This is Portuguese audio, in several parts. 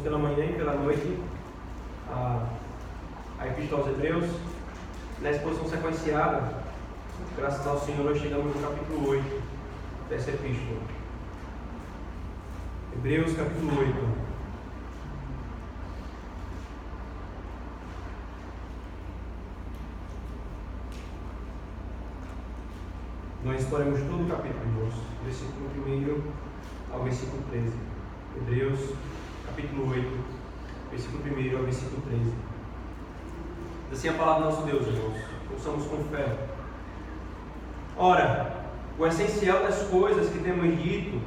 pela manhã e pela noite a Epístola aos Hebreus. Na exposição sequenciada, graças ao Senhor, nós chegamos no capítulo 8 dessa epístola. Hebreus capítulo 8. Nós exploramos todo o capítulo, irmãos, versículo 1 ao versículo 13. Hebreus capítulo 8, versículo 1 ao versículo 13. Diz assim a palavra do nosso Deus, irmãos. Ouçamos com fé. Ora, o essencial das coisas que temos dito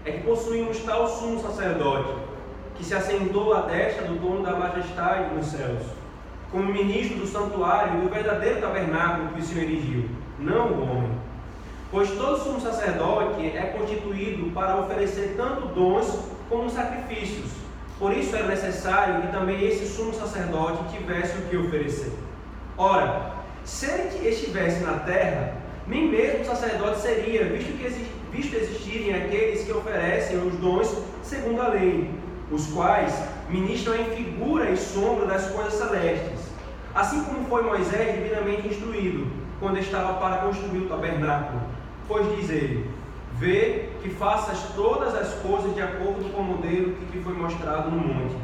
é que possuímos tal sumo sacerdote, que se assentou à destra do trono da majestade nos céus, como ministro do santuário e do verdadeiro tabernáculo que o Senhor erigiu, não o homem. Pois todo sumo sacerdote é constituído para oferecer tanto dons como sacrifícios. Por isso era necessário que também esse sumo sacerdote tivesse o que oferecer. Ora, se ele estivesse na terra, nem mesmo sacerdote seria, visto existirem aqueles que oferecem os dons segundo a lei, os quais ministram em figura e sombra das coisas celestes. Assim como foi Moisés devidamente instruído, quando estava para construir o tabernáculo. Pois diz ele: vê que faças todas as coisas de acordo com o modelo que te foi mostrado no monte.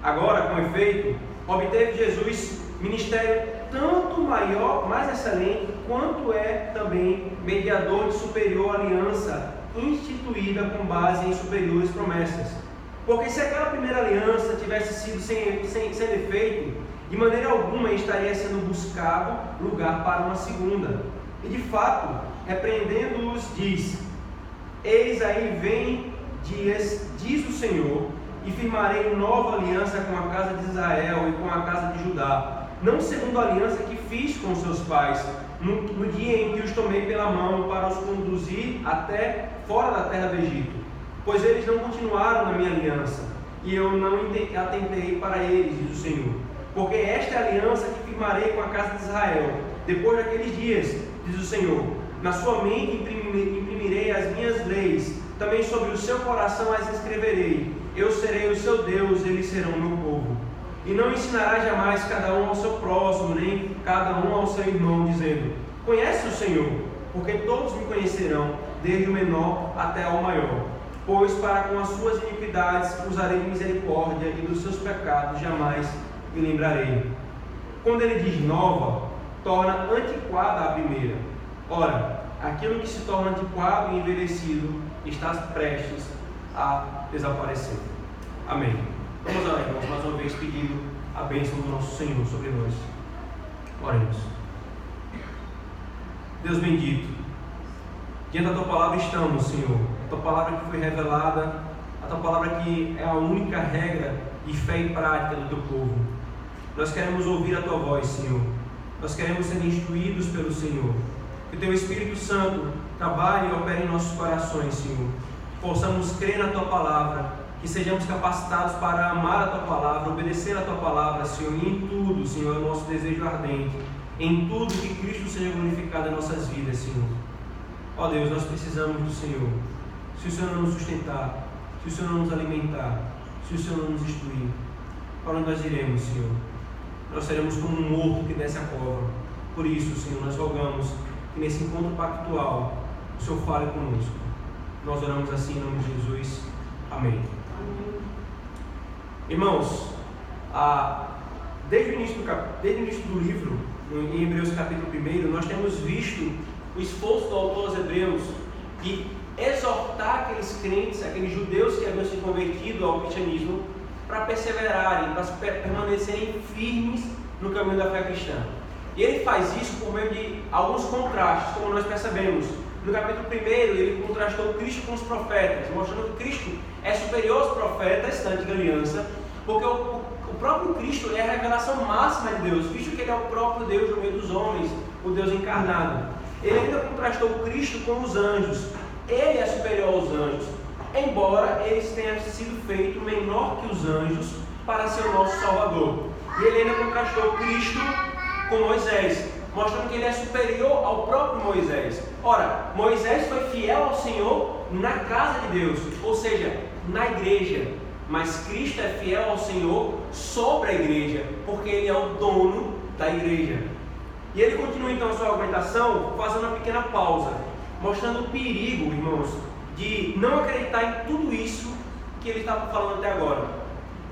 Agora, com efeito, obteve Jesus ministério tanto maior, mais excelente, quanto é também mediador de superior aliança, instituída com base em superiores promessas. Porque se aquela primeira aliança tivesse sido sem defeito, de maneira alguma estaria sendo buscado lugar para uma segunda. E de fato, repreendendo-os, diz: eis aí vem dias, diz o Senhor, e firmarei nova aliança com a casa de Israel e com a casa de Judá, não segundo a aliança que fiz com seus pais, no dia em que os tomei pela mão para os conduzir até fora da terra do Egito. Pois eles não continuaram na minha aliança, e eu não atentei para eles, diz o Senhor. Porque esta é a aliança que firmarei com a casa de Israel, depois daqueles dias, diz o Senhor. Na sua mente imprimirei as minhas leis, também sobre o seu coração as escreverei. Eu serei o seu Deus, eles serão o meu povo. E não ensinará jamais cada um ao seu próximo, nem cada um ao seu irmão, dizendo: conhece o Senhor, porque todos me conhecerão, desde o menor até ao maior. Pois para com as suas iniquidades usarei de misericórdia, e dos seus pecados jamais me lembrarei. Quando ele diz nova, torna antiquada a primeira. Ora, aquilo que se torna antiquado e envelhecido está prestes a desaparecer. Amém. Vamos orar, irmãos, mais uma vez pedindo a bênção do nosso Senhor sobre nós. Oremos. Deus bendito, diante da Tua Palavra estamos, Senhor. A Tua Palavra que foi revelada, a Tua Palavra que é a única regra de fé e prática do Teu povo. Nós queremos ouvir a Tua voz, Senhor. Nós queremos ser instruídos pelo Senhor. Que o Teu Espírito Santo trabalhe e opere em nossos corações, Senhor. Possamos crer na Tua Palavra, que sejamos capacitados para amar a Tua Palavra, obedecer a Tua Palavra, Senhor, e em tudo, Senhor, é o nosso desejo ardente, em tudo que Cristo seja glorificado em nossas vidas, Senhor. Ó Deus, nós precisamos do Senhor. Se o Senhor não nos sustentar, se o Senhor não nos alimentar, se o Senhor não nos instruir, para onde nós iremos, Senhor? Nós seremos como um morto que desce a cova. Por isso, Senhor, nós rogamos que nesse encontro pactual o Senhor fale conosco. Nós oramos assim em nome de Jesus. Amém. Amém. Irmãos, desde o início do livro, em Hebreus capítulo 1, nós temos visto o esforço do autor aos Hebreus de exortar aqueles crentes, aqueles judeus que haviam se convertido ao cristianismo, para perseverarem, para permanecerem firmes no caminho da fé cristã. E ele faz isso por meio de alguns contrastes, como nós percebemos. No capítulo 1, ele contrastou Cristo com os profetas, mostrando que Cristo é superior aos profetas da antiga aliança, porque o próprio Cristo é a revelação máxima de Deus, visto que ele é o próprio Deus no meio dos homens, o Deus encarnado. Ele ainda contrastou Cristo com os anjos. Ele é superior aos anjos, embora eles tenham sido feito menor que os anjos para ser o nosso Salvador. E ele ainda contrastou Cristo com Moisés, mostrando que ele é superior ao próprio Moisés. Ora, Moisés foi fiel ao Senhor na casa de Deus, ou seja, na igreja. mas Cristo é fiel ao Senhor sobre a igreja, porque Ele é o dono da igreja. E ele continua então a sua argumentação, fazendo uma pequena pausa, mostrando o perigo, irmãos, de não acreditar em tudo isso que ele estava falando até agora.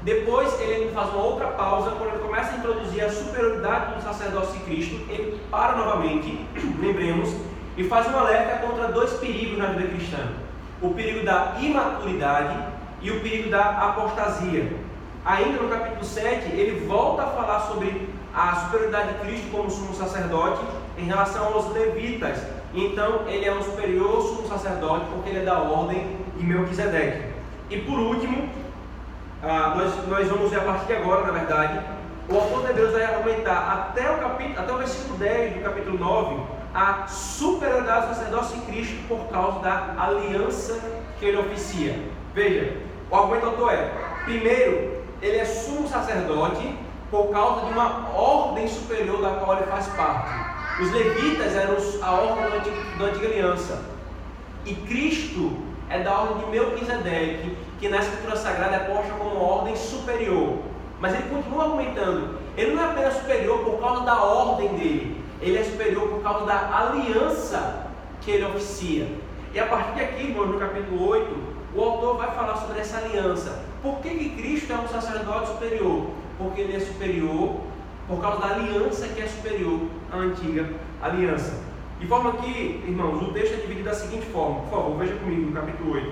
Depois ele faz uma outra pausa, quando ele começa a introduzir a superioridade do sacerdócio de Cristo, ele para novamente, lembremos, e faz um alerta contra dois perigos na vida cristã: o perigo da imaturidade e o perigo da apostasia. Ainda no capítulo 7, ele volta a falar sobre a superioridade de Cristo como sumo sacerdote em relação aos levitas. Então ele é um superior sumo sacerdote porque ele é da ordem de Melquisedeque. E por último, nós vamos ver a partir de agora, na verdade, o autor de Hebreus vai argumentar até o versículo 10 do capítulo 9 a superioridade do sacerdócio de Cristo por causa da aliança que ele oficia. Veja, o argumento do autor é: primeiro, ele é sumo sacerdote por causa de uma ordem superior da qual ele faz parte. Os levitas eram a ordem da antiga aliança, e Cristo é da ordem de Melquisedeque, que na Escritura Sagrada é posta como ordem superior. Mas ele continua argumentando: ele não é apenas superior por causa da ordem dele, ele é superior por causa da aliança que ele oficia. E a partir de aqui, irmãos, no capítulo 8, o autor vai falar sobre essa aliança. Por que Cristo é um sacerdote superior? Porque ele é superior por causa da aliança que é superior à antiga aliança. De forma que, irmãos, o texto é dividido da seguinte forma. Por favor, veja comigo no capítulo 8.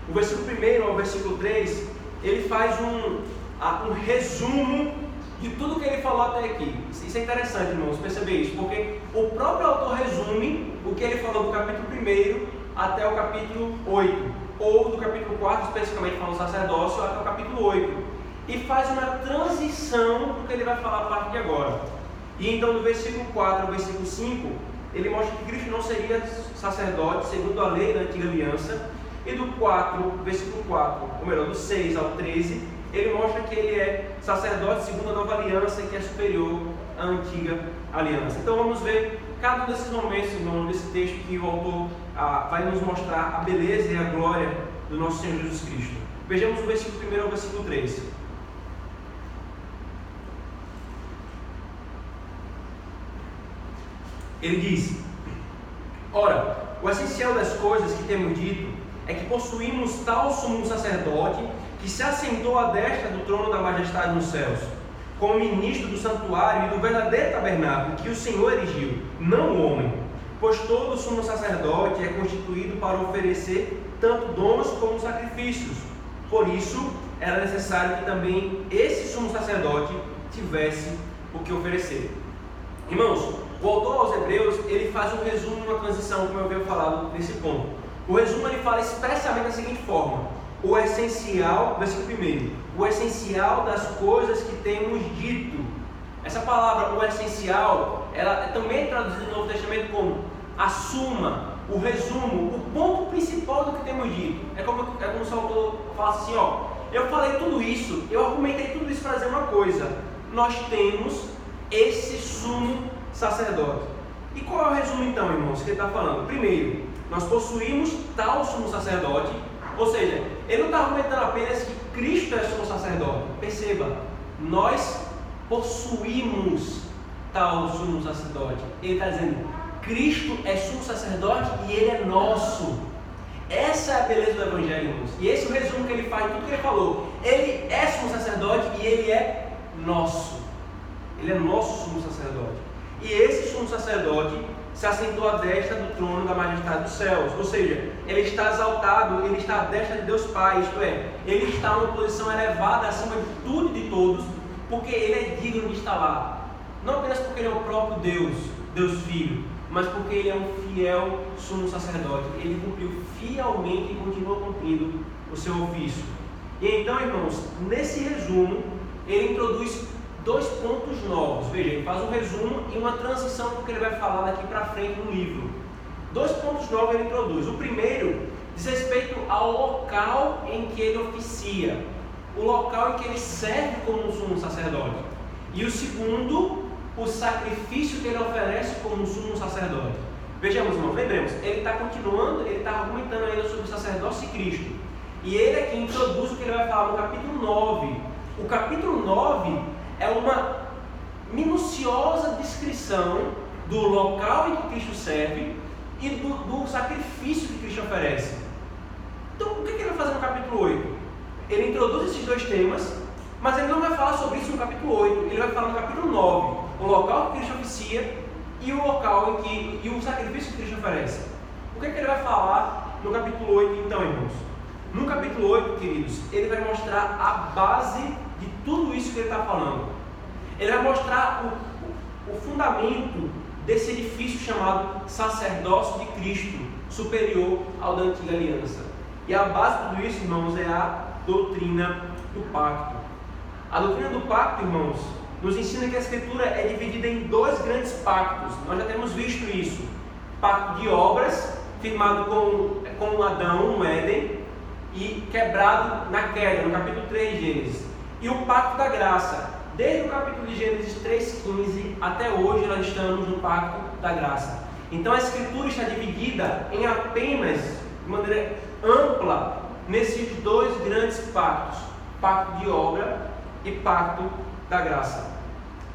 O versículo 1 ao versículo 3, ele faz um resumo de tudo que ele falou até aqui. Isso é interessante, irmãos, perceber isso, porque o próprio autor resume o que ele falou do capítulo 1 até o capítulo 8, ou do capítulo 4, especificamente falando sacerdócio, até o capítulo 8. E faz uma transição do que ele vai falar a partir de agora. E então, do versículo 4 ao versículo 5, ele mostra que Cristo não seria sacerdote segundo a lei da antiga aliança. E do 4, versículo 4, ou melhor, do 6 ao 13, ele mostra que ele é sacerdote segundo a nova aliança, que é superior à antiga aliança. Então vamos ver cada um desses momentos, irmão, desse texto que o autor vai nos mostrar a beleza e a glória do nosso Senhor Jesus Cristo. Vejamos o versículo 1 ao versículo 3. Ele diz: ora, o essencial das coisas que temos dito é que possuímos tal sumo sacerdote que se assentou à destra do trono da majestade nos céus, como ministro do santuário e do verdadeiro tabernáculo que o Senhor erigiu, não o homem. Pois todo sumo sacerdote é constituído para oferecer tanto dons como sacrifícios. Por isso, era necessário que também esse sumo sacerdote tivesse o que oferecer. Irmãos, o autor aos Hebreus, ele faz um resumo, uma transição, como eu havia falado nesse ponto. O resumo, ele fala expressamente da seguinte forma: o essencial, versículo 1, o essencial das coisas que temos dito. Essa palavra, o essencial, ela também é traduzida no Novo Testamento como a suma, o resumo, o ponto principal do que temos dito. É como se o autor falasse assim: ó, eu falei tudo isso, eu argumentei tudo isso para dizer uma coisa: nós temos esse sumo sacerdote. E qual é o resumo então, irmãos, que ele está falando? Primeiro, nós possuímos tal sumo sacerdote, ou seja, ele não está argumentando apenas que Cristo é sumo sacerdote. Perceba, nós possuímos tal sumo sacerdote. Ele está dizendo: Cristo é sumo sacerdote e ele é nosso. Essa é a beleza do Evangelho, irmãos. E esse é o resumo que ele faz de tudo que ele falou. Ele é sumo sacerdote e ele é nosso. Ele é nosso sumo sacerdote. E esse sumo sacerdote se assentou à destra do trono da majestade dos céus. Ou seja, ele está exaltado, ele está à destra de Deus Pai. Isto é, ele está numa posição elevada acima de tudo e de todos, porque ele é digno de estar lá. Não apenas porque ele é o próprio Deus, Deus Filho, mas porque ele é um fiel sumo sacerdote. Ele cumpriu fielmente e continua cumprindo o seu ofício. E então, irmãos, nesse resumo, ele introduz dois pontos novos. Veja, ele faz um resumo e uma transição do que ele vai falar daqui para frente no livro. Dois pontos novos ele introduz. O primeiro diz respeito ao local em que ele oficia, o local em que ele serve como um sumo sacerdote. E o segundo, o sacrifício que ele oferece como um sumo sacerdote. Vejamos, irmãos, lembremos, ele está continuando, ele está argumentando ainda sobre o sacerdócio de Cristo. E ele aqui introduz o que ele vai falar no capítulo 9. O capítulo 9 é uma minuciosa descrição do local em que Cristo serve e do sacrifício que Cristo oferece. Então, o que ele vai fazer no capítulo 8? Ele introduz esses dois temas, mas ele não vai falar sobre isso no capítulo 8. Ele vai falar no capítulo 9, o local que Cristo oficia e o local e o sacrifício que Cristo oferece. O que ele vai falar no capítulo 8, então, irmãos? No capítulo 8, queridos, ele vai mostrar a base de tudo isso que ele está falando. Ele vai mostrar o fundamento desse edifício chamado sacerdócio de Cristo, superior ao da antiga aliança. E a base de tudo isso, irmãos, é a doutrina do pacto. A doutrina do pacto, irmãos, nos ensina que a Escritura é dividida em dois grandes pactos. Nós já temos visto isso. Pacto de obras, firmado com Adão no Éden e quebrado na queda, no capítulo 3 de Gênesis. E o pacto da graça. Desde o capítulo de Gênesis 3,15 até hoje nós estamos no pacto da graça. Então a Escritura está dividida em apenas, de maneira ampla, nesses dois grandes pactos. Pacto de obra e pacto da graça.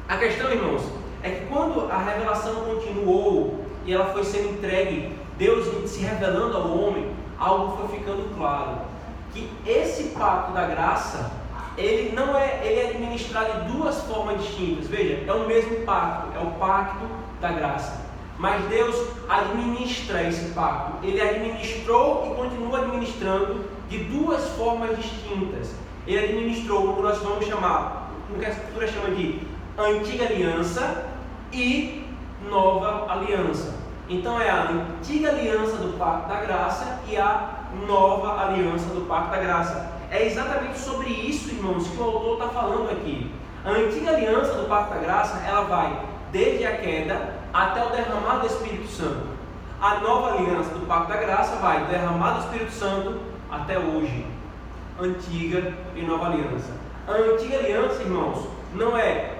A questão, irmãos, é que quando a revelação continuou e ela foi sendo entregue, Deus se revelando ao homem, algo foi ficando claro. Que esse pacto da graça, ele é administrado de duas formas distintas. Veja, é o mesmo pacto, é o pacto da graça. Mas Deus administra esse pacto. Ele administrou e continua administrando de duas formas distintas. Ele administrou o que nós vamos chamar, o que a Escritura chama de antiga aliança e nova aliança. Então é a antiga aliança do pacto da graça e a nova aliança do pacto da graça. É exatamente sobre isso, irmãos, que o autor está falando aqui. A antiga aliança do pacto da graça, ela vai desde a queda até o derramar do Espírito Santo. A nova aliança do pacto da graça vai do derramar do Espírito Santo até hoje. Antiga e nova aliança. A antiga aliança, irmãos, não é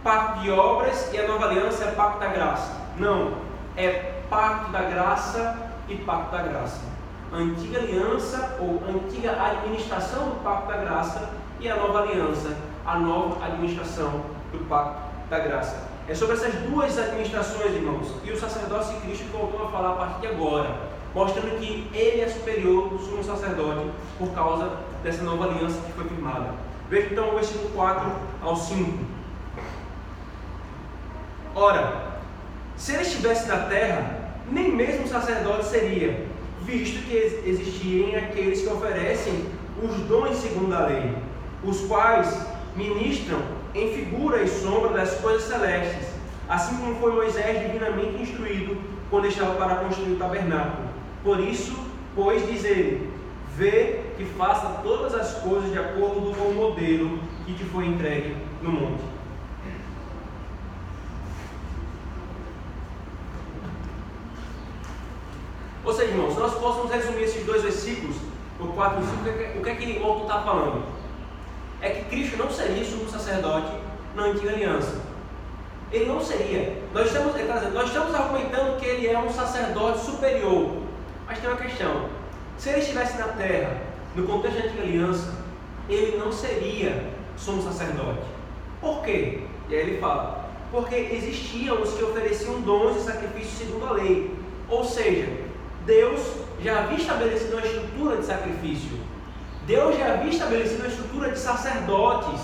pacto de obras e a nova aliança é pacto da graça. Não, é pacto da graça e pacto da graça. Antiga aliança ou antiga administração do pacto da graça e a nova aliança, a nova administração do pacto da graça. É sobre essas duas administrações, irmãos, e o sacerdócio de Cristo que o autor vai falar a partir de agora, mostrando que ele é superior do sumo sacerdote por causa dessa nova aliança que foi firmada. Veja então o versículo 4 ao 5. Ora, se ele estivesse na terra, nem mesmo sacerdote seria, visto que existirem aqueles que oferecem os dons segundo a lei, os quais ministram em figura e sombra das coisas celestes, assim como foi Moisés divinamente instruído quando estava para construir o tabernáculo. Por isso, pois, diz ele, vê que faça todas as coisas de acordo com o modelo que te foi entregue no monte. Ou seja, irmãos, se nós fôssemos resumir esses dois versículos, o 4 e 5, o que é que o autor está falando? É que Cristo não seria sumo sacerdote na antiga aliança. Ele não seria. Nós estamos argumentando que ele é um sacerdote superior. Mas tem uma questão. Se ele estivesse na terra, no contexto da antiga aliança, ele não seria sumo sacerdote. Por quê? E aí ele fala, porque existiam os que ofereciam dons e sacrifícios segundo a lei. Ou seja, Deus já havia estabelecido uma estrutura de sacrifício. Deus já havia estabelecido uma estrutura de sacerdotes.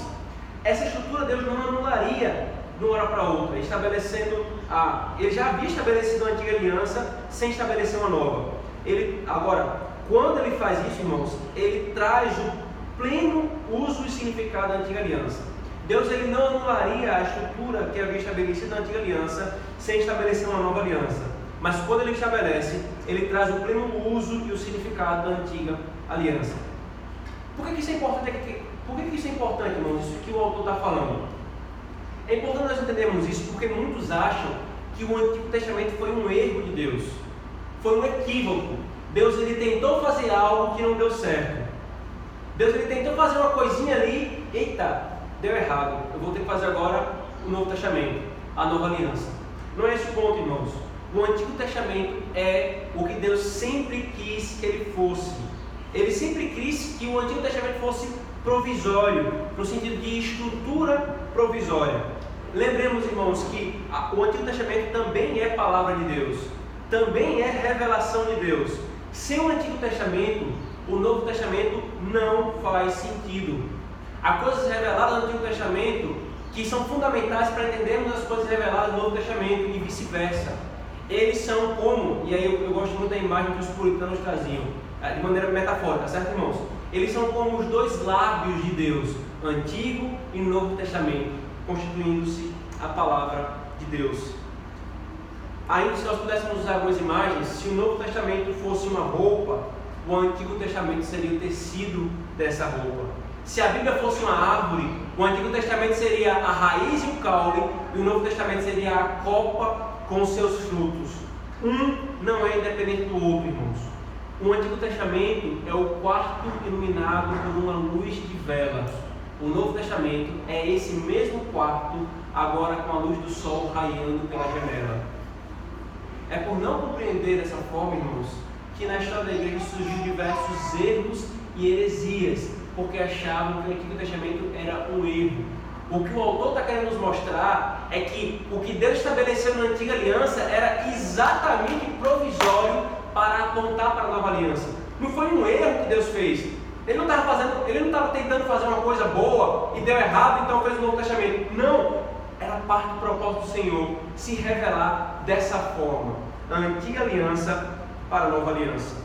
Essa estrutura Deus não anularia de uma hora para outra, ele já havia estabelecido uma antiga aliança sem estabelecer uma nova. Agora, quando ele faz isso, irmãos, ele traz o pleno uso e significado da antiga aliança. Deus ele não anularia a estrutura que havia estabelecido na antiga aliança sem estabelecer uma nova aliança. Mas quando ele estabelece, ele traz o pleno uso e o significado da antiga aliança. Por que isso é importante? Por que isso é importante, irmãos? Isso que o autor está falando. É importante nós entendermos isso porque muitos acham que o Antigo Testamento foi um erro de Deus. Foi um equívoco. Deus ele tentou fazer algo que não deu certo. Deus ele tentou fazer uma coisinha ali, eita, deu errado. Eu vou ter que fazer agora o Novo Testamento, a nova aliança. Não é esse o ponto, irmãos. O Antigo Testamento é o que Deus sempre quis que ele fosse. ele sempre quis que o Antigo Testamento fosse provisório, no sentido de estrutura provisória. Lembremos, irmãos, que o Antigo Testamento também é palavra de Deus, também é revelação de Deus. Sem o Antigo Testamento, o Novo Testamento não faz sentido. Há coisas reveladas no Antigo Testamento que são fundamentais para entendermos as coisas reveladas no Novo Testamento e vice-versa. Eles são como, e aí eu gosto muito da imagem que os puritanos traziam, de maneira metafórica, certo, irmãos? Eles são como os dois lábios de Deus, Antigo e Novo Testamento, constituindo-se a palavra de Deus. Ainda se nós pudéssemos usar algumas imagens, se o Novo Testamento fosse uma roupa, o Antigo Testamento seria o tecido dessa roupa. Se a Bíblia fosse uma árvore, o Antigo Testamento seria a raiz e o caule, e o Novo Testamento seria a copa com os seus frutos. Um não é independente do outro, irmãos. O Antigo Testamento é o quarto iluminado por uma luz de vela. O Novo Testamento é esse mesmo quarto, agora com a luz do sol raiando pela janela. É por não compreender dessa forma, irmãos, que na história da igreja surgiu diversos erros e heresias, porque achavam que o Antigo Testamento era um erro. O que o autor está querendo nos mostrar é que o que Deus estabeleceu na Antiga Aliança era exatamente provisório para apontar para a Nova Aliança. Não foi um erro que Deus fez. Ele não estava tentando fazer uma coisa boa e deu errado, então fez o Novo Testamento. Não, era parte do propósito do Senhor se revelar dessa forma, a Antiga Aliança para a Nova Aliança.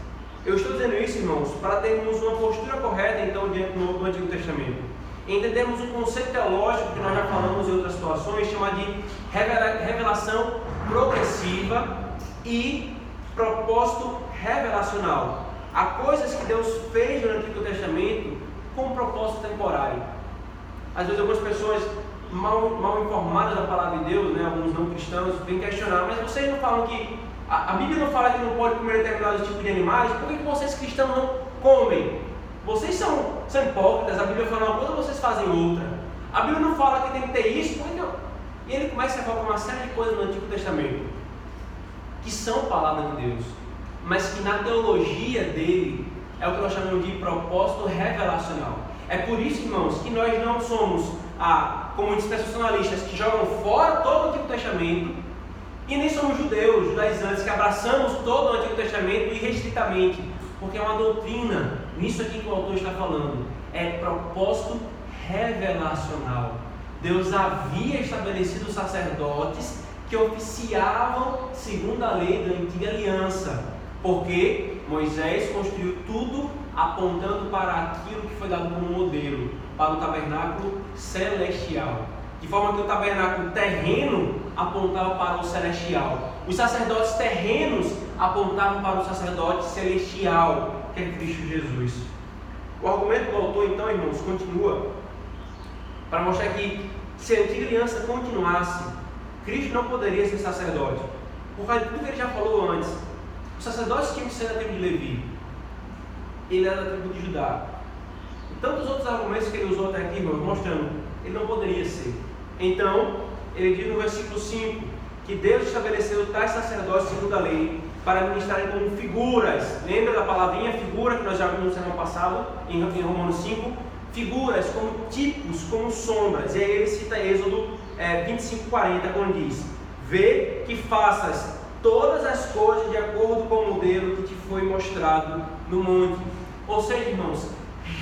Eu estou dizendo isso, irmãos, para termos uma postura correta então diante do Antigo Testamento. Entendemos um conceito teológico que nós já falamos em outras situações, chamado de revelação progressiva e propósito revelacional. Há coisas que Deus fez no Antigo Testamento com um propósito temporário. Às vezes algumas pessoas mal informadas da palavra de Deus, né, alguns não cristãos, vêm questionar, mas vocês não falam que a Bíblia não fala que não pode comer determinados tipos de animais? Por que vocês cristãos não comem? Vocês são hipócritas, a Bíblia fala uma coisa, vocês fazem outra. A Bíblia não fala que tem que ter isso, por que não? E ele começa a falar uma série de coisas no Antigo Testamento que são palavra de Deus, mas que na teologia dele é o que nós chamamos de propósito revelacional. É por isso, irmãos, que nós não somos como dispensacionalistas que jogam fora todo o Antigo Testamento, e nem somos judaizantes que abraçamos todo o Antigo Testamento irrestritamente, porque é uma doutrina, nisso aqui que o autor está falando, é propósito revelacional. Deus havia estabelecido sacerdotes que oficiavam segundo a lei da Antiga Aliança, porque Moisés construiu tudo apontando para aquilo que foi dado como modelo, para o tabernáculo celestial. De forma que o tabernáculo terreno apontava para o celestial. Os sacerdotes terrenos apontavam para o sacerdote celestial, que é Cristo Jesus. O argumento do autor, então, irmãos, continua para mostrar que se a Antiga Aliança continuasse, Cristo não poderia ser sacerdote, por causa de tudo que ele já falou antes. Os sacerdotes tinham que ser da tribo de Levi, ele era da tribo de Judá. E tantos outros argumentos que ele usou até aqui, irmãos, mostrando que ele não poderia ser. Então, ele diz no versículo 5 que Deus estabeleceu tais sacerdotes segundo a lei para ministrarem como figuras. Lembra da palavrinha figura que nós já vimos no sermão passado, em Romanos 5? Figuras, como tipos, como sombras. E aí ele cita Êxodo 25:40, quando diz: vê que faças todas as coisas de acordo com o modelo que te foi mostrado no monte. Ou seja, irmãos,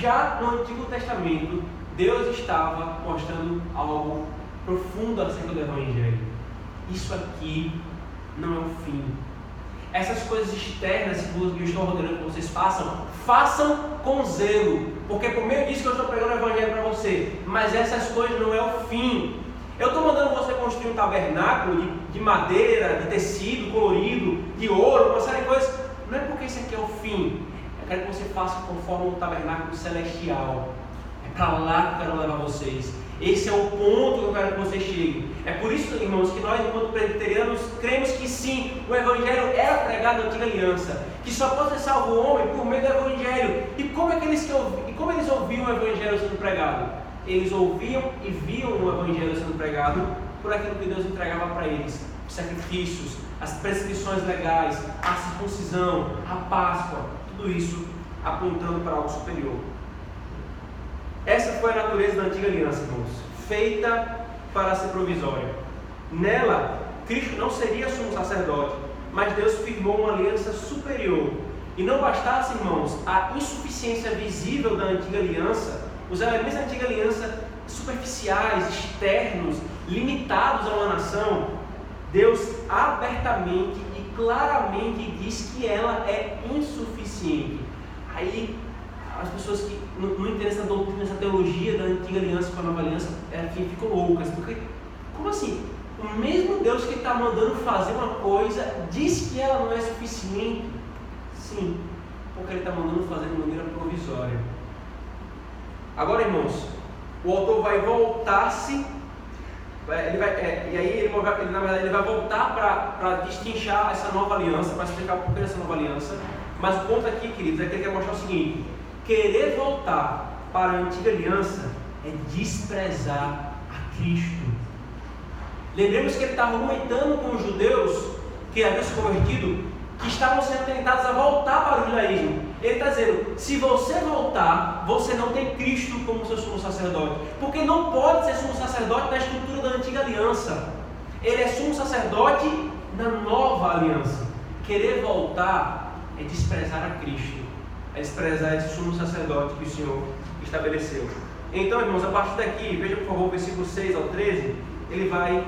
já no Antigo Testamento, Deus estava mostrando algo profundo acerca do Evangelho. Isso aqui não é o fim. Essas coisas externas que eu estou ordenando que vocês façam com zelo, porque por meio disso que eu estou pregando o Evangelho para você. Mas essas coisas não é o fim. Eu estou mandando você construir um tabernáculo de madeira, de tecido colorido, de ouro, uma série de coisas. Não é porque isso aqui é o fim. Eu quero que você faça conforme um tabernáculo celestial. É para lá que eu quero levar vocês. Esse é o ponto que eu quero que vocês cheguem. É por isso, irmãos, que nós, enquanto presbiterianos, cremos que sim, o Evangelho era pregado na Antiga Aliança, que só pode ser salvo o homem por meio do Evangelho. E como eles ouviam o Evangelho sendo pregado? Eles ouviam e viam o Evangelho sendo pregado por aquilo que Deus entregava para eles: os sacrifícios, as prescrições legais, a circuncisão, a Páscoa, tudo isso apontando para algo superior. Essa foi a natureza da antiga aliança, irmãos, feita para ser provisória. Nela, Cristo não seria sumo sacerdote, mas Deus firmou uma aliança superior. E não bastasse, irmãos, a insuficiência visível da antiga aliança, os elementos da antiga aliança superficiais, externos, limitados a uma nação, Deus abertamente e claramente diz que ela é insuficiente. Aí as pessoas que não entendem essa doutrina, essa teologia da antiga aliança com a nova aliança, ficam loucas, porque como assim? O mesmo Deus que está mandando fazer uma coisa diz que ela não é suficiente? Sim, porque Ele está mandando fazer de maneira provisória. Agora, irmãos, o autor vai voltar-se, e aí ele na verdade ele vai voltar para destrinchar essa nova aliança, para explicar o porquê dessa nova aliança. Mas o ponto aqui, queridos, é que ele quer mostrar o seguinte: querer voltar para a antiga aliança é desprezar a Cristo. Lembremos que ele está argumentando com os judeus que haviam se convertido, que estavam sendo tentados a voltar para o judaísmo. Ele está dizendo: se você voltar, você não tem Cristo como seu sumo sacerdote, porque não pode ser sumo sacerdote na estrutura da antiga aliança. Ele é sumo sacerdote na nova aliança. Querer voltar é desprezar a Cristo, é desprezar esse sumo sacerdote que o Senhor estabeleceu. Então, irmãos, a partir daqui, veja por favor o versículo 6 ao 13, ele vai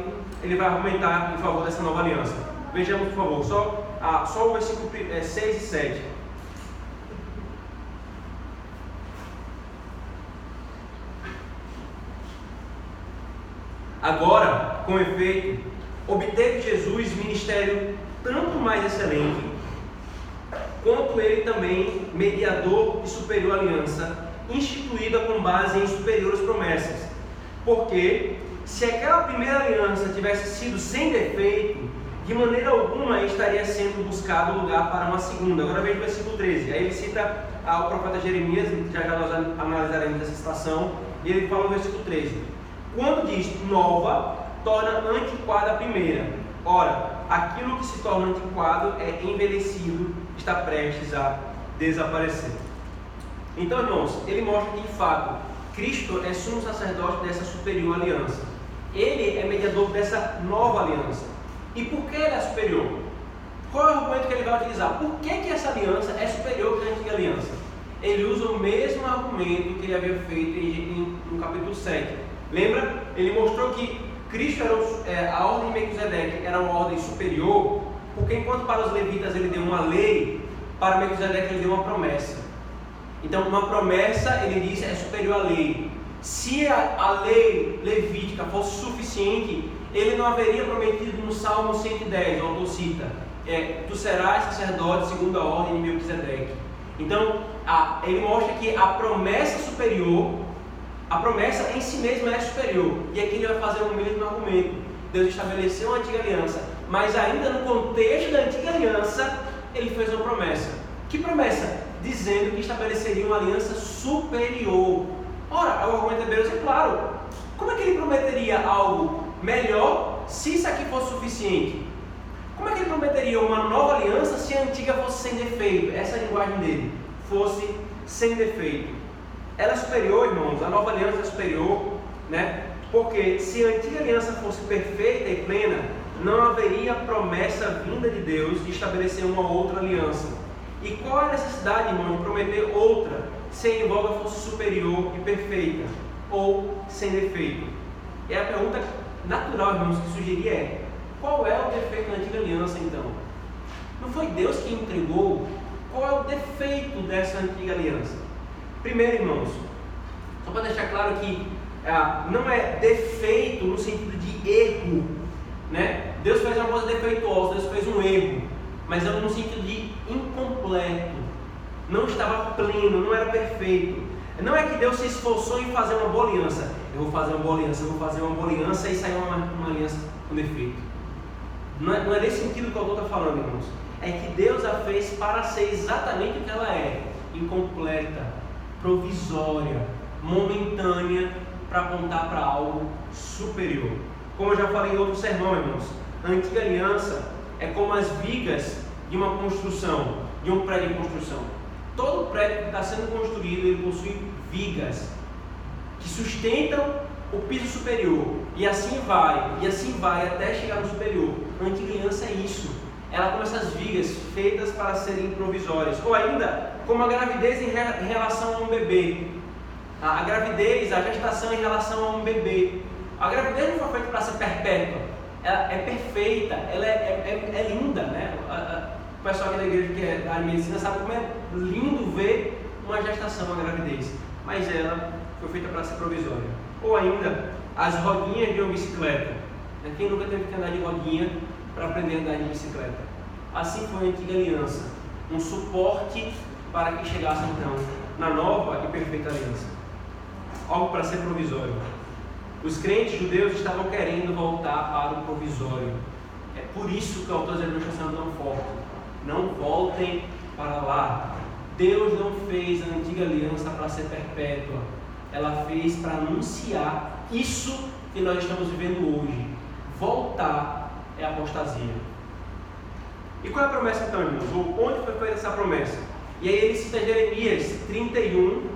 argumentar em favor dessa nova aliança. Vejamos por favor, só o versículo 6 e 7. Agora, com efeito, obteve Jesus ministério tanto mais excelente, quanto ele também mediador de superior aliança, instituída com base em superiores promessas. Porque, se aquela primeira aliança tivesse sido sem defeito, de maneira alguma estaria sendo buscado lugar para uma segunda. Agora veja o versículo 13. Aí ele cita o profeta Jeremias, já nós analisaremos essa citação, e ele fala no versículo 13: quando diz nova, torna antiquada a primeira. Ora, aquilo que se torna antiquado é envelhecido, está prestes a desaparecer. Então, irmãos, ele mostra que de fato Cristo é sumo sacerdote dessa superior aliança. Ele é mediador dessa nova aliança. E por que ele é superior? Qual é o argumento que ele vai utilizar? Por que essa aliança é superior que a antiga aliança? Ele usa o mesmo argumento que ele havia feito no capítulo 7. Lembra? Ele mostrou que Cristo era a ordem de Melquisedeque era uma ordem superior, porque enquanto para os levitas ele deu uma lei, para Melquisedeque ele deu uma promessa. Então, uma promessa, ele diz, é superior à lei. Se a lei levítica fosse suficiente, ele não haveria prometido no Salmo 110, o autor cita, tu serás sacerdote segundo a ordem de Melquisedeque. Então, ele mostra que a promessa superior, a promessa em si mesma é superior. E aqui ele vai fazer o mesmo argumento. Deus estabeleceu uma antiga aliança, mas ainda no contexto da antiga aliança, ele fez uma promessa. Que promessa? Dizendo que estabeleceria uma aliança superior. Ora, o argumento hebreus é claro. Como é que ele prometeria algo melhor se isso aqui fosse suficiente? Como é que ele prometeria uma nova aliança se a antiga fosse sem defeito? Essa é a linguagem dele. Fosse sem defeito. Ela é superior, irmãos. A nova aliança é superior, né? Porque se a antiga aliança fosse perfeita e plena, não haveria promessa vinda de Deus de estabelecer uma outra aliança. E qual é a necessidade, irmão, de prometer outra, se a em voga fosse superior e perfeita, ou sem defeito? E a pergunta natural, irmãos, que sugeria é: qual é o defeito da antiga aliança, então? Não foi Deus que entregou? Qual é o defeito dessa antiga aliança? Primeiro, irmãos, só para deixar claro que não é defeito no sentido de erro, né? Deus fez uma coisa defeituosa, Deus fez um erro, mas é no sentido de incompleto, não estava pleno, não era perfeito. Não é que Deus se esforçou em fazer uma boa aliança. Eu vou fazer uma boa aliança, eu vou fazer uma boa aliança e sair uma aliança com defeito. Não é nesse sentido que o autor está falando, irmãos. É que Deus a fez para ser exatamente o que ela é: incompleta, provisória, momentânea, para apontar para algo superior. Como eu já falei em outro sermão, irmãos, a antiga aliança é como as vigas de uma construção, de um prédio em construção. todo prédio que está sendo construído, ele possui vigas que sustentam o piso superior, e assim vai até chegar no superior. A antiga aliança é isso. Ela com essas vigas feitas para serem provisórias, ou ainda como a gravidez em relação a um bebê. A gravidez, a gestação em relação a um bebê. A gravidez não foi feita para ser perpétua, ela é perfeita, ela é linda, né? O pessoal aqui da igreja que é da área de medicina sabe como é lindo ver uma gestação, uma gravidez, mas ela foi feita para ser provisória. Ou ainda, as rodinhas de uma bicicleta. Quem nunca teve que andar de rodinha para aprender a andar de bicicleta? Assim foi a antiga aliança, um suporte para que chegasse então na nova e perfeita aliança. Algo para ser provisório. Os crentes judeus estavam querendo voltar para o provisório. É por isso que o autor dos Hebreus está sendo tão forte. Não voltem para lá. Deus não fez a antiga aliança para ser perpétua. Ela fez para anunciar isso que nós estamos vivendo hoje. Voltar é apostasia. E qual é a promessa então, irmãos? Onde foi feita essa promessa? E aí ele cita Jeremias 31,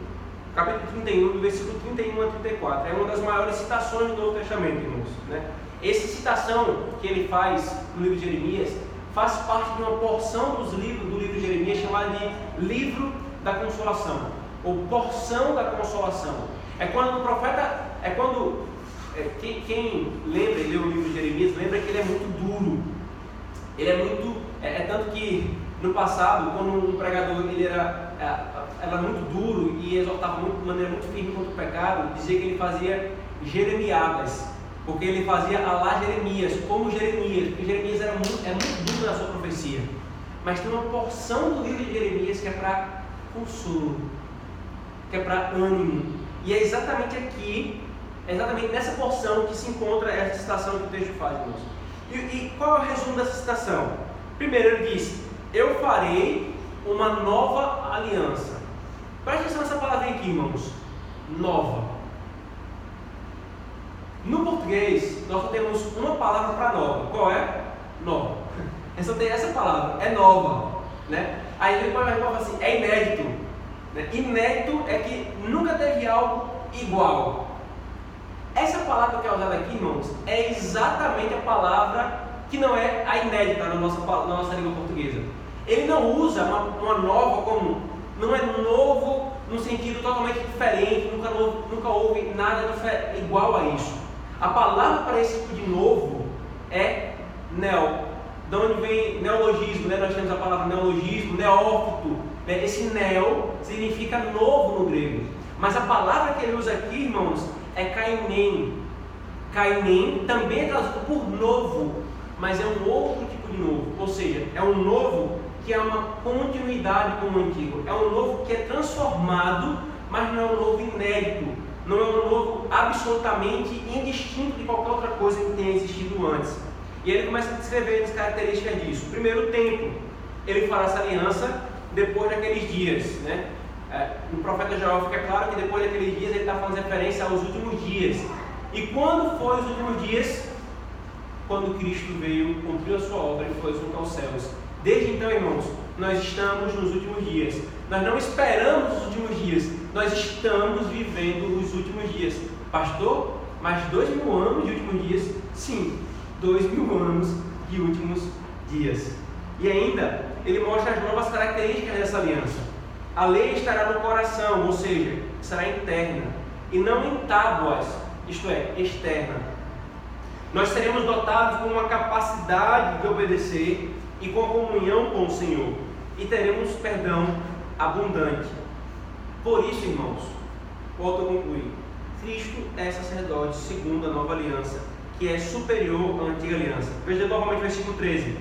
capítulo 31, do versículo 31 a 34. É uma das maiores citações do Novo Testamento, irmãos, né? Essa citação que ele faz no livro de Jeremias faz parte de uma porção do livro de Jeremias chamada de Livro da Consolação, ou Porção da Consolação. É quando o profeta, quem lembra e lê o livro de Jeremias, lembra que ele é muito duro. Ele é muito, tanto que no passado, quando um pregador ele era muito duro e exortava de maneira muito firme contra o pecado, dizia que ele fazia jeremiadas, porque ele fazia a lá Jeremias, como Jeremias, porque Jeremias é muito duro na sua profecia. Mas tem uma porção do livro de Jeremias que é para consolo, que é para ânimo. E é exatamente aqui, exatamente nessa porção que se encontra essa citação que o texto faz, irmãos. E qual é o resumo dessa citação? Primeiro ele diz: eu farei uma nova aliança. Preste atenção nessa palavrinha aqui, irmãos. Nova. No português, nós só temos uma palavra para nova. Qual é? Nova. Só tem essa palavra, é nova, né? Aí ele pode falar assim, é inédito, né? Inédito é que nunca teve algo igual. Essa palavra que é usada aqui, irmãos, é exatamente a palavra que não é a inédita na nossa língua portuguesa. Ele não usa uma nova como, não é novo no sentido totalmente diferente, nunca houve nada igual a isso. A palavra para esse tipo de novo é neo, de onde vem neologismo, né? Nós temos a palavra neologismo, neófito, né? Esse neo significa novo no grego, mas a palavra que ele usa aqui, irmãos, é kaimen. Kaimen também é traduzido por novo, mas é um outro tipo de novo, ou seja, é um novo que é uma continuidade com o antigo, é um novo que é transformado, mas não é um novo inédito, não é um novo absolutamente indistinto de qualquer outra coisa que tenha existido antes. E ele começa a descrever as características disso. Primeiro, o tempo. Ele fará essa aliança depois daqueles dias, né? No profeta Joel fica claro que depois daqueles dias ele está fazendo referência aos últimos dias. E quando foram os últimos dias? Quando Cristo veio, cumpriu a sua obra e foi junto aos céus. Desde então, irmãos, nós estamos nos últimos dias. Nós não esperamos os últimos dias, nós estamos vivendo os últimos dias. Pastor, mais 2000 anos de últimos dias? Sim, 2000 anos de últimos dias. E ainda, ele mostra as novas características dessa aliança. A lei estará no coração, ou seja, será interna, e não em tábuas, isto é, externa. Nós seremos dotados com uma capacidade de obedecer e com a comunhão com o Senhor, e teremos perdão abundante. Por isso, irmãos, volto a concluir, Cristo é sacerdote segundo a nova aliança, que é superior à antiga aliança. Veja novamente o versículo 13.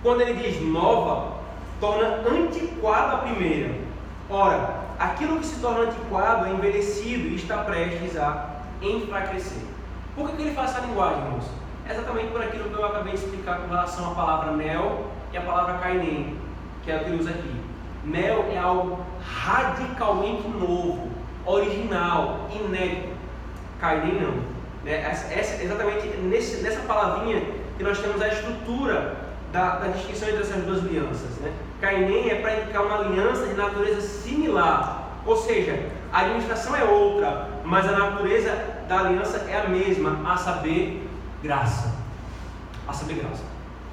Quando ele diz nova, torna antiquada a primeira. Ora, aquilo que se torna antiquado é envelhecido e está prestes a enfraquecer. Por que ele faz essa linguagem, irmãos? É exatamente por aquilo que eu acabei de explicar com relação à palavra neo e à palavra kainen, que é o que ele usa aqui. Neo é algo radicalmente novo, original, inédito. Kainen não. Exatamente nessa palavrinha que nós temos a estrutura da distinção entre essas duas alianças, né? Cainem é para indicar uma aliança de natureza similar. Ou seja, a administração é outra, mas a natureza da aliança é a mesma, a saber, graça. A saber, graça.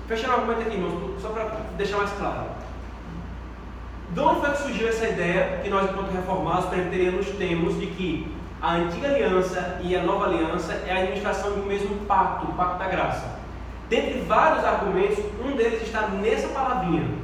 Fechando o argumento aqui, irmãos, só para deixar mais claro. De onde foi que surgiu essa ideia que nós, enquanto reformados, presbiterianos temos de que a antiga aliança e a nova aliança é a administração de um mesmo pacto, o pacto da graça? Dentre vários argumentos, um deles está nessa palavrinha.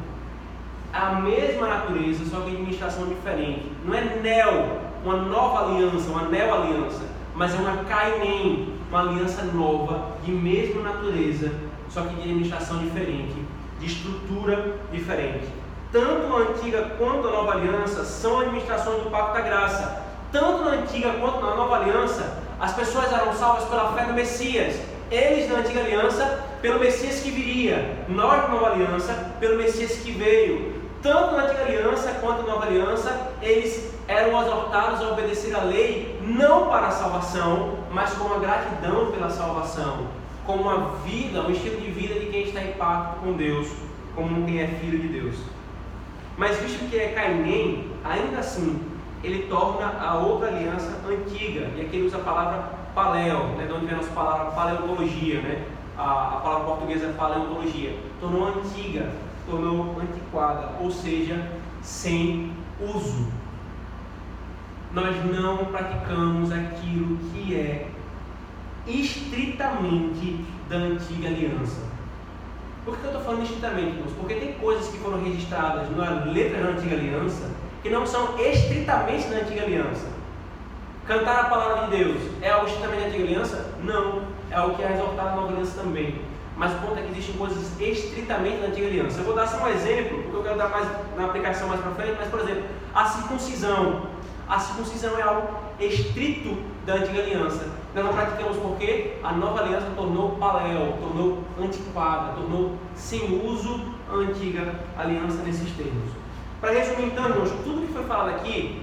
A mesma natureza, só que administração diferente. Não é neo, uma nova aliança, uma neo-aliança, mas é uma kainem, uma aliança nova, de mesma natureza, só que de administração diferente, de estrutura diferente. Tanto a antiga quanto a nova aliança são administrações do pacto da graça. Tanto na antiga quanto na nova aliança, as pessoas eram salvas pela fé no Messias. Eles na antiga aliança, pelo Messias que viria. Nós na nova aliança, pelo Messias que veio. Tanto na antiga aliança quanto na nova aliança, eles eram exortados a obedecer a lei, não para a salvação, mas com a gratidão pela salvação, como uma vida, um estilo de vida de quem está em pacto com Deus, como quem é filho de Deus. Mas visto que é kainem, ainda assim, ele torna a outra aliança antiga, e aqui ele usa a palavra paleo, né, de onde vem a nossa palavra paleontologia, né? A palavra portuguesa é paleontologia, tornou antiga, tornou antiquada, ou seja, sem uso. Nós não praticamos aquilo que é estritamente da antiga aliança. Por que eu estou falando estritamente, irmãos? Porque tem coisas que foram registradas na letra da antiga aliança que não são estritamente da antiga aliança. Cantar a palavra de Deus é algo estritamente da antiga aliança? Não, é algo que é exortado na nova aliança também. Mas o ponto é que existem coisas estritamente da antiga aliança. Eu vou dar só um exemplo, porque eu quero dar mais na aplicação mais para frente, mas por exemplo, a circuncisão. A circuncisão é algo estrito da antiga aliança. Nós não praticamos porque a nova aliança tornou paleo, tornou antiquada, tornou sem uso a antiga aliança nesses termos. Para resumir então, irmãos, tudo que foi falado aqui,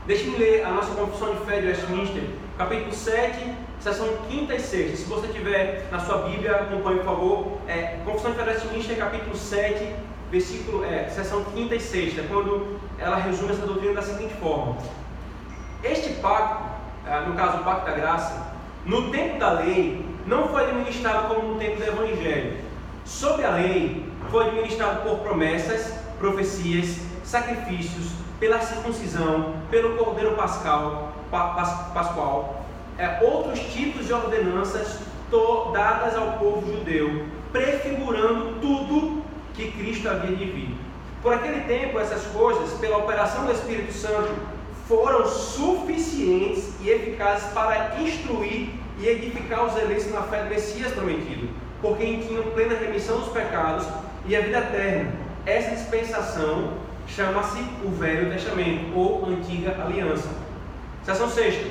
deixe-me ler a nossa Confissão de Fé de Westminster, capítulo 7, seção 5ª e 6ª. Se você tiver na sua Bíblia, acompanhe por favor. Confissão de Fé de Westminster, capítulo 7, seção 5ª e 6ª, quando ela resume essa doutrina da seguinte forma: este pacto, no caso o pacto da graça, no tempo da lei, não foi administrado como no tempo do Evangelho. Sob a lei, foi administrado por promessas, profecias, sacrifícios, pela circuncisão, pelo cordeiro pascual, outros tipos de ordenanças dadas ao povo judeu, prefigurando tudo que Cristo havia de vir. Por aquele tempo, essas coisas, pela operação do Espírito Santo, foram suficientes e eficazes para instruir e edificar os eleitos na fé do Messias prometido, por quem tinham plena remissão dos pecados e a vida eterna. Essa dispensação chama-se o Velho Testamento, ou Antiga Aliança. Seção 6ª.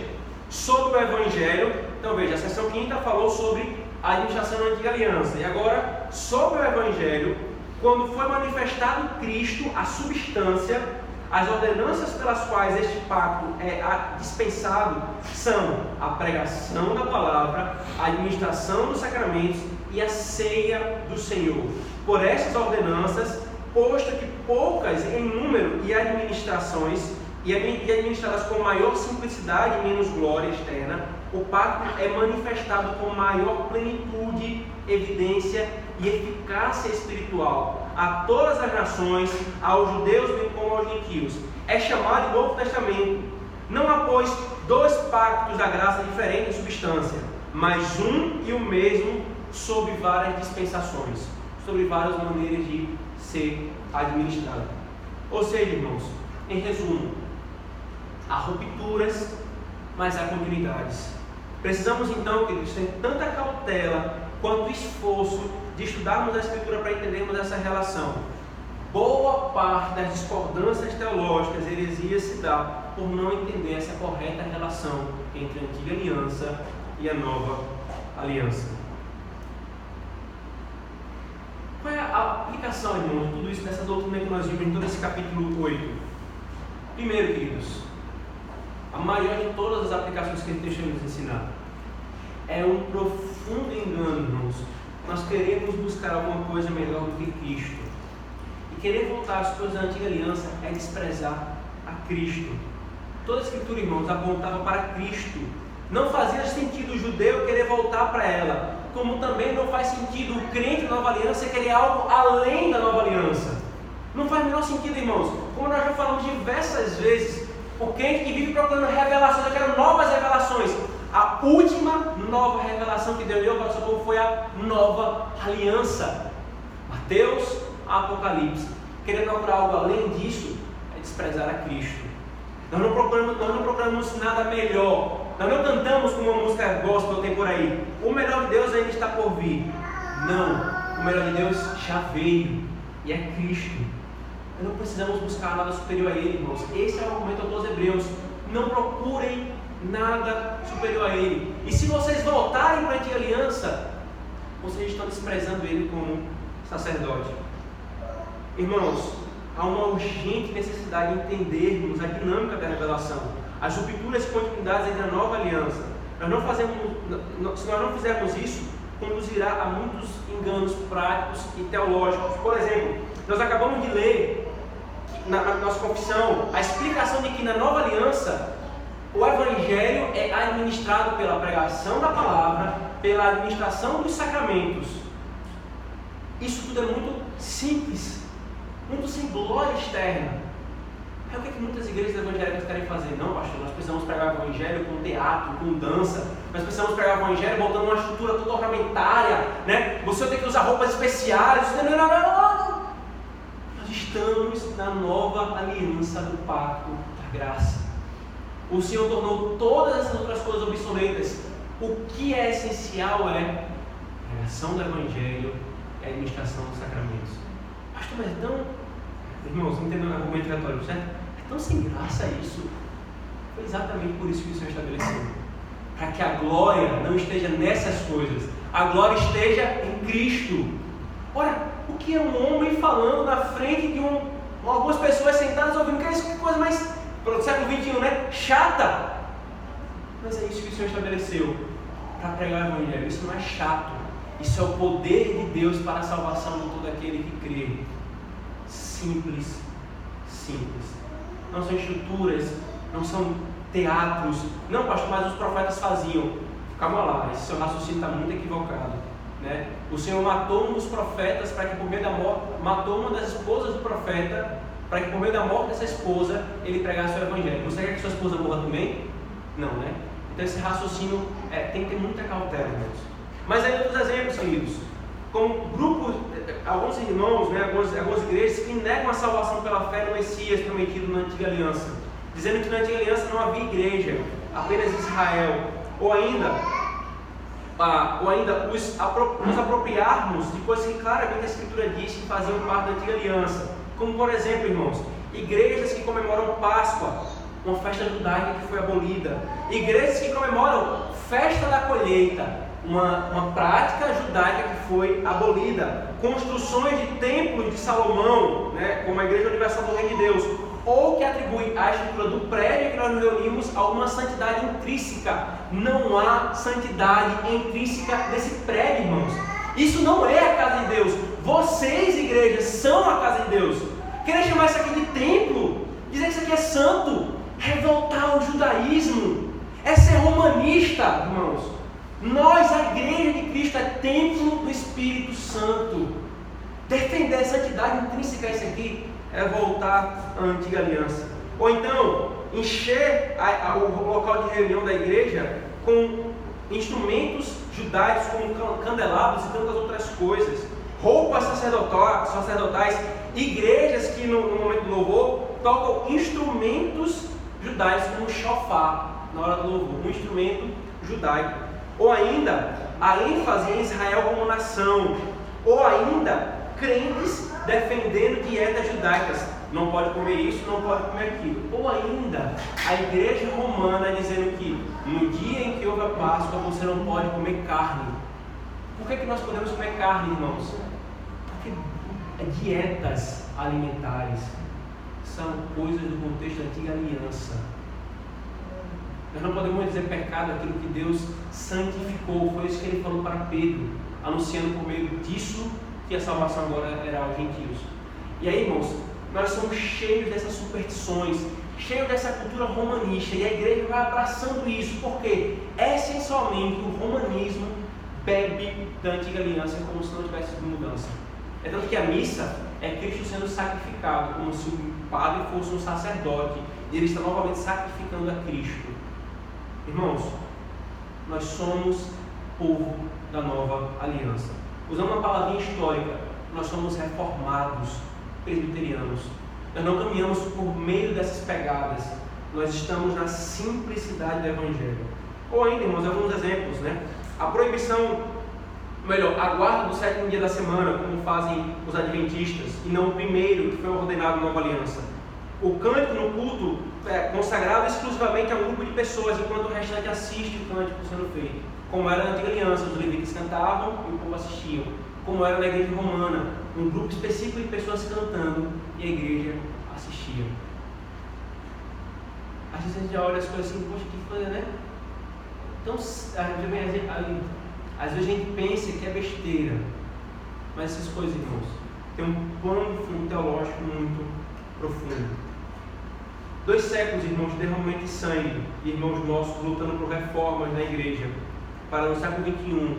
Sobre o Evangelho, então veja, a seção 5ª falou sobre a administração da Antiga Aliança. E agora, sobre o Evangelho, quando foi manifestado Cristo, a substância, as ordenanças pelas quais este pacto é dispensado são a pregação da palavra, a administração dos sacramentos e a ceia do Senhor. Por essas ordenanças, posto que poucas em número e administradas com maior simplicidade e menos glória externa, o pacto é manifestado com maior plenitude, evidência e eficácia espiritual a todas as nações, aos judeus bem como aos gentios. É chamado de Novo Testamento. Não há, pois, dois pactos da graça diferentes em substância, mas um e o mesmo sob várias dispensações, sobre várias maneiras de ser administrado. Ou seja, irmãos, em resumo, há rupturas, mas há continuidades. Precisamos então, queridos, ter tanta cautela quanto esforço de estudarmos a Escritura para entendermos essa relação. Boa parte das discordâncias teológicas, heresias, se dá por não entender essa correta relação entre a Antiga Aliança e a Nova Aliança. Qual é a aplicação, irmão, de tudo isso, dessa doutrina que nós vimos em todo esse capítulo 8? Primeiro, queridos, a maior de todas as aplicações que ele deixa nos ensinar é um profundo engano, irmãos. Nós queremos buscar alguma coisa melhor do que Cristo. E E querer voltar às coisas da antiga aliança é desprezar a Cristo. Toda a Escritura, irmãos, apontava para Cristo. Não fazia sentido o judeu querer voltar para ela, como também não faz sentido o crente da nova aliança querer algo além da nova aliança. Não faz o menor sentido, irmãos. Como nós já falamos diversas vezes, o crente que vive procurando revelações, eu quero novas revelações. A última nova revelação que Deus deu para o seu povo foi a nova aliança. Mateus, Apocalipse. Querer procurar algo além disso é desprezar a Cristo. Nós não procuramos nada melhor. Nós não cantamos como uma música gospel tem por aí. O melhor de Deus ainda está por vir. Não. O melhor de Deus já veio. E é Cristo. Nós não precisamos buscar nada superior a Ele, irmãos. Esse é o argumento aos Hebreus. Não procurem nada superior a Ele. E se vocês voltarem para a antiga aliança, vocês estão desprezando Ele como sacerdote. Irmãos, há uma urgente necessidade de entendermos a dinâmica da revelação, as rupturas e continuidades entre a nova aliança. Se nós não fizermos isso, conduzirá a muitos enganos práticos e teológicos. Por exemplo, nós acabamos de ler na nossa confissão a explicação de que na nova aliança o Evangelho é administrado pela pregação da palavra, pela administração dos sacramentos. Isso tudo é muito simples, muito sem glória externa. É o que muitas igrejas evangélicas querem fazer. Não, pastor, nós precisamos pregar o Evangelho com teatro, com dança. Nós precisamos pregar o Evangelho botando uma estrutura toda ornamentária, né? Você tem que usar roupas especiais. Não. Nós estamos na nova aliança do pacto da graça. O Senhor tornou todas essas outras coisas obsoletas. O que é essencial é a pregação do Evangelho e a administração dos sacramentos. Pastor, mas então... Irmãos, entendendo o argumento retórico, certo? É tão sem graça isso. Foi exatamente por isso que o Senhor estabeleceu. Para que a glória não esteja nessas coisas. A glória esteja em Cristo. Ora, o que é um homem falando na frente de algumas pessoas sentadas ouvindo? Que coisa mais, pelo século XXI, né? Chata. Mas é isso que o Senhor estabeleceu. Para pregar o Evangelho. Isso não é chato. Isso é o poder de Deus para a salvação de todo aquele que crê. Simples. Não são estruturas, não são teatros. Não, pastor, mas os profetas faziam. Calma lá, esse seu raciocínio está muito equivocado, né? O Senhor matou um dos profetas para que por meio da morte, matou uma das esposas do profeta para que por meio da morte dessa esposa ele pregasse o Evangelho. Você quer que sua esposa morra também? Não, né? Então esse raciocínio tem que ter muita cautela, irmãos. Mas aí outros exemplos, queridos, como grupos, alguns irmãos, né, algumas igrejas que negam a salvação pela fé no Messias prometido na antiga aliança, dizendo que na antiga aliança não havia igreja, apenas Israel, ou ainda nos apropriarmos de coisas que claramente a Escritura diz que faziam parte da antiga aliança, como por exemplo, irmãos, igrejas que comemoram Páscoa, uma festa judaica que foi abolida, igrejas que comemoram festa da colheita, uma prática judaica que foi abolida, construções de templos de Salomão, né, como a Igreja Universal do Reino de Deus, ou que atribui à estrutura do prédio que nós nos reunimos a uma santidade intrínseca. Não há santidade intrínseca nesse prédio, irmãos. Isso não é a casa de Deus. Vocês, igrejas, são a casa de Deus. Querer chamar isso aqui de templo, dizer que isso aqui é santo, é voltar ao judaísmo, é ser romanista, irmãos. Nós, a igreja de Cristo, é templo do Espírito Santo. Defender a santidade intrínseca a isso aqui é voltar à antiga aliança. Ou então, encher o local de reunião da igreja com instrumentos judaicos como candelabros e tantas outras coisas. Roupas sacerdotais, igrejas que no momento do louvor tocam instrumentos judaicos como shofar na hora do louvor, um instrumento judaico. Ou ainda, a ênfase em Israel como nação. Ou ainda, crentes defendendo dietas judaicas. Não pode comer isso, não pode comer aquilo. Ou ainda, a igreja romana dizendo que no dia em que houve a Páscoa, você não pode comer carne. Por que nós podemos comer carne, irmãos? Porque dietas alimentares são coisas do contexto da antiga aliança. Nós não podemos dizer pecado aquilo que Deus santificou. Foi isso que ele falou para Pedro, anunciando por meio disso que a salvação agora era aos gentios. E aí, irmãos, nós somos cheios dessas superstições, cheios dessa cultura romanista, e a igreja vai abraçando isso, porque essencialmente o romanismo bebe da antiga aliança como se não tivesse mudança. É tanto que a missa é Cristo sendo sacrificado, como se o padre fosse um sacerdote, e ele está novamente sacrificando a Cristo. Irmãos, nós somos povo da nova aliança. Usando uma palavrinha histórica, nós somos reformados presbiterianos. Nós não caminhamos por meio dessas pegadas, nós estamos na simplicidade do Evangelho. Ou ainda, irmãos, alguns exemplos, né? A proibição, a guarda do 7º dia da semana, como fazem os adventistas, e não o primeiro que foi ordenado na nova aliança. O cântico no culto é consagrado exclusivamente a um grupo de pessoas, enquanto o restante assiste o cântico sendo feito. Como era na antiga aliança, os levitas cantavam e o povo assistia. Como era na igreja romana, um grupo específico de pessoas cantando e a igreja assistia. Às vezes a gente já olha as coisas assim, poxa, que coisa, né? Então, às vezes a gente pensa que é besteira, mas essas coisas, irmãos, tem um pano de fundo teológico muito profundo. 2 séculos, irmãos, de derramamento de sangue, de irmãos nossos lutando por reformas na igreja, para no século XXI,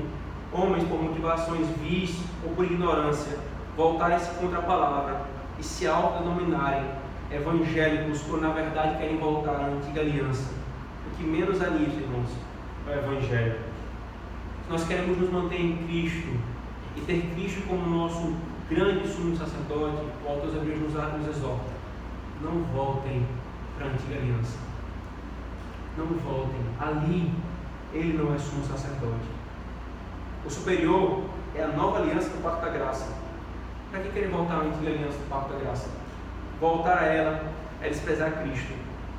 homens por motivações vis ou por ignorância, voltarem-se contra a palavra e se autodenominarem evangélicos, quando na verdade querem voltar à antiga aliança. O que menos há nisso, irmãos, é o Evangelho. Se nós queremos nos manter em Cristo e ter Cristo como nosso grande sumo sacerdote, o autor dos Hebreus nos exorta: não voltem para a antiga aliança. Não voltem. Ali, ele não é sumo sacerdote. O superior é a nova aliança do Pacto da Graça. Para que querer voltar à antiga aliança do Pacto da Graça? Voltar a ela é desprezar Cristo,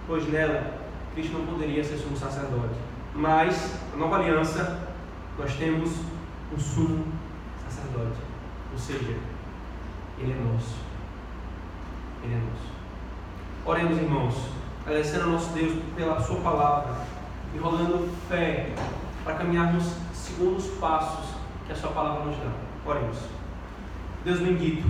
pois nela Cristo não poderia ser sumo sacerdote. Mas, a nova aliança, nós temos um sumo sacerdote. Ou seja, ele é nosso. Ele é nosso. Oremos, irmãos, agradecendo ao nosso Deus pela sua palavra e rogando fé para caminharmos segundo os passos que a sua palavra nos dá. Oremos. Deus bendito,